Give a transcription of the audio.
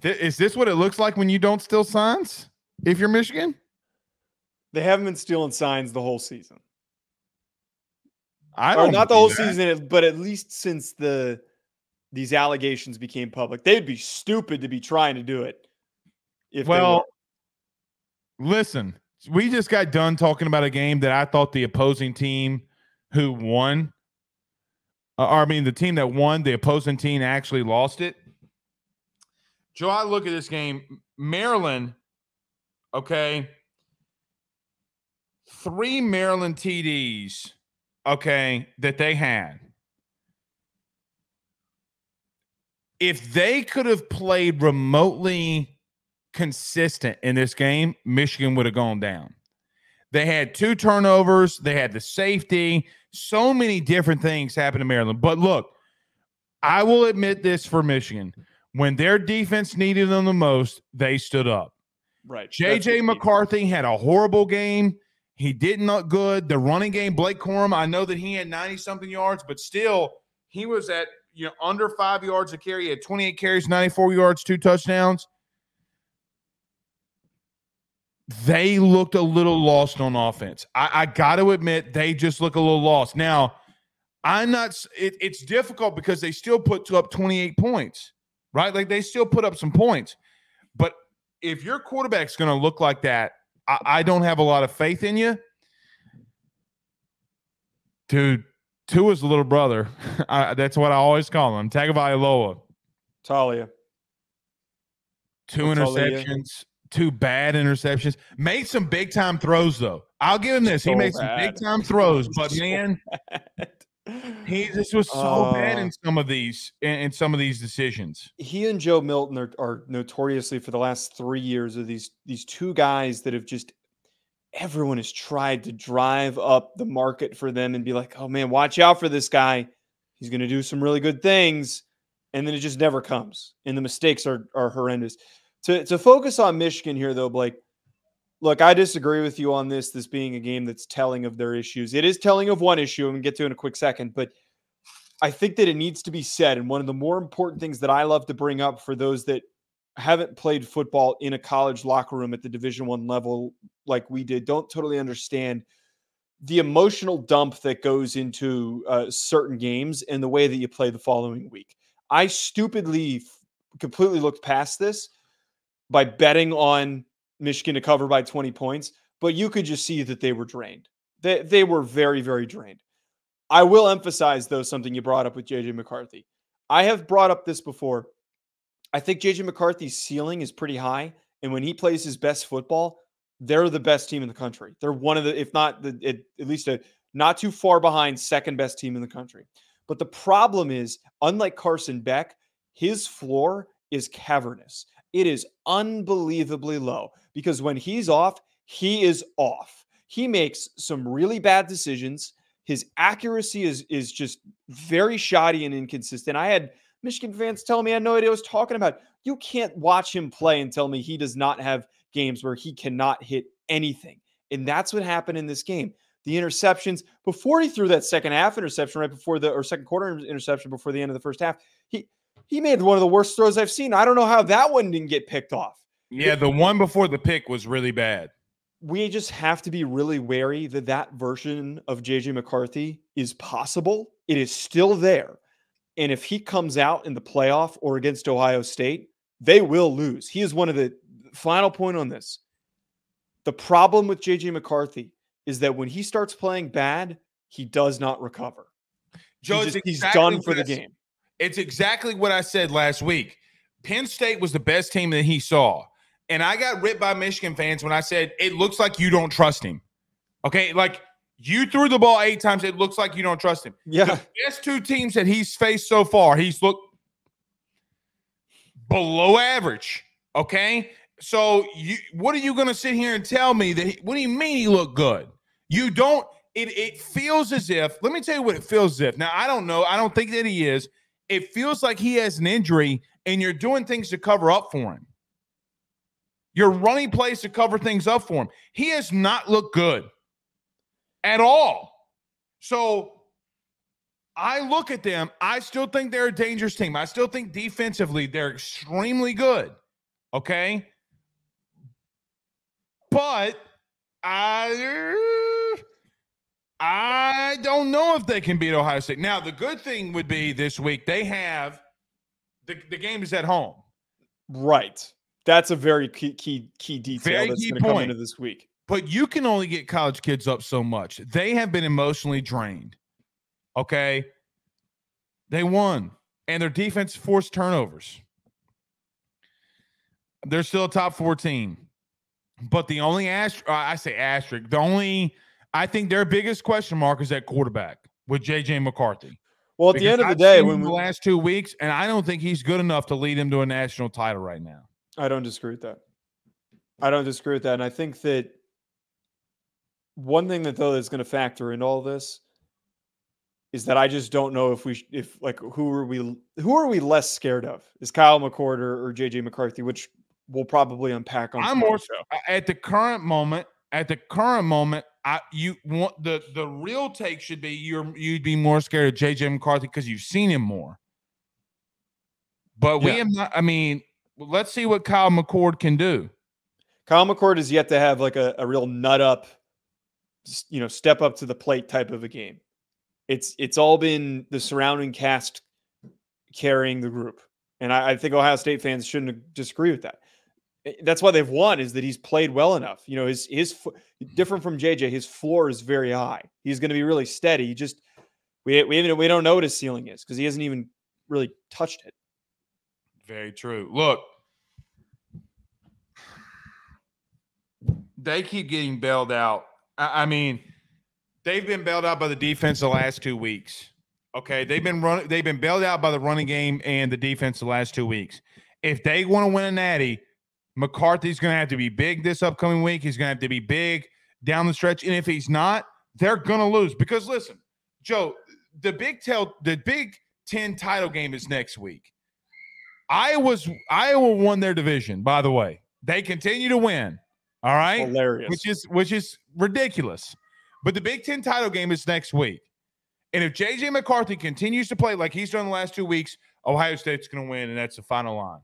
Is this what it looks like when you don't steal signs if you're Michigan? They haven't been stealing signs the whole season. I Or don't not the whole believe that. season, but at least since these allegations became public. They'd be stupid to be trying to do it if they were. Listen, we just got done talking about a game that I thought the opposing team who won, the team that won, the opposing team actually lost it. Joe, I look at this game, Maryland, okay, 3 Maryland TDs, okay, that they had. If they could have played remotely consistent in this game, Michigan would have gone down. They had 2 turnovers. They had the safety. So many different things happened to Maryland. But look, I will admit this for Michigan. When their defense needed them the most, they stood up. Right. J.J. McCarthy had a horrible game. He didn't look good. The running game, Blake Corum, I know that he had 90-something yards, but still, he was at under 5 yards a carry. He had 28 carries, 94 yards, 2 touchdowns. They looked a little lost on offense. I got to admit, they just look a little lost. Now, it's difficult because they still put up 28 points, right? Like, they still put up some points. But if your quarterback's going to look like that, I don't have a lot of faith in you. Dude, Tua's little brother. That's what I always call him. Tagovailoa. Talia. 2 interceptions. 2 bad interceptions. Made some big-time throws, though. I'll give him this. He made some big-time throws, but, man, this was so bad in some of these decisions. He and Joe Milton are notoriously, for the last 3 years, of these 2 guys that have just – everyone has tried to drive up the market for them and be like, oh, man, watch out for this guy. He's going to do some really good things. And then it just never comes, and the mistakes are horrendous. To focus on Michigan here, though, Blake, look, I disagree with you on this being a game that's telling of their issues. It is telling of one issue, and we'll get to it in a quick second, but I think that it needs to be said, and one of the more important things that I love to bring up for those that haven't played football in a college locker room at the Division I level like we did, don't totally understand the emotional dump that goes into certain games and the way that you play the following week. I stupidly completely looked past this by betting on Michigan to cover by 20 points, but you could just see that they were drained. They were very, very drained. I will emphasize, though, something you brought up with J.J. McCarthy. I have brought up this before. I think J.J. McCarthy's ceiling is pretty high, and when he plays his best football, they're the best team in the country. They're one of the, if not at least a not too far behind, second best team in the country. But the problem is, unlike Carson Beck, his floor is cavernous. It is unbelievably low because when he's off, he is off. He makes some really bad decisions. His accuracy is just very shoddy and inconsistent. I had Michigan fans telling me I had no idea what I was talking about. You can't watch him play and tell me he does not have games where he cannot hit anything. And that's what happened in this game. The interceptions, before he threw that second half interception second quarter interception before the end of the first half, he made one of the worst throws I've seen. I don't know how that one didn't get picked off. Yeah, the one before the pick was really bad. We just have to be really wary that version of J.J. McCarthy is possible. It is still there. And if he comes out in the playoff or against Ohio State, they will lose. He is one of the final point on this. The problem with J.J. McCarthy is that when he starts playing bad, he does not recover. Joe, he's done for the game. It's exactly what I said last week. Penn State was the best team that he saw. And I got ripped by Michigan fans when I said, it looks like you don't trust him. Okay, like you threw the ball 8 times. It looks like you don't trust him. Yeah. The best 2 teams that he's faced so far, he's looked below average. Okay, so what are you going to sit here and tell me that what do you mean he looked good? You don't. It feels as if, let me tell you what it feels as if. Now, I don't know. I don't think that he is. It feels like he has an injury and you're doing things to cover up for him. You're running plays to cover things up for him. He has not looked good at all. So I look at them. I still think they're a dangerous team. I still think defensively they're extremely good. Okay. But I don't know if they can beat Ohio State. Now, the good thing would be this week they have the game is at home. Right. That's a very key detail Very that's key going to come point. into this week. But you can only get college kids up so much. They have been emotionally drained. Okay. They won, and their defense forced turnovers. They're still a top 4 team. But the only I say asterisk, I think their biggest question mark is at quarterback with J.J. McCarthy. Well, at the end of the day, when the last 2 weeks, and I don't think he's good enough to lead him to a national title right now. I don't disagree with that. And I think that one thing that though that's going to factor in all this is that I just don't know who are we less scared of? Is Kyle McCord or JJ McCarthy, which we'll probably unpack on. I'm more at the current moment. The real take should be you'd be more scared of JJ McCarthy because you've seen him more. But we have not. I mean, let's see what Kyle McCord can do. Kyle McCord is yet to have like a real nut up, step up to the plate type of a game. It's all been the surrounding cast carrying the group. And I think Ohio State fans shouldn't disagree with that. That's why they've won, is that he's played well enough. His different from JJ, his floor is very high. He's going to be really steady. We don't know what his ceiling is because he hasn't even really touched it. Very true. Look, they keep getting bailed out. I mean, they've been bailed out by the defense the last 2 weeks. Okay, they've been bailed out by the running game and the defense the last 2 weeks. If they want to win a natty, McCarthy's going to have to be big this upcoming week. He's going to have to be big down the stretch. And if he's not, they're going to lose. Because listen, Joe, the Big Ten title game is next week. Iowa won their division, by the way. They continue to win. All right. Hilarious. Which is ridiculous. But the Big Ten title game is next week. And if J.J. McCarthy continues to play like he's done the last 2 weeks, Ohio State's going to win, and that's the final line.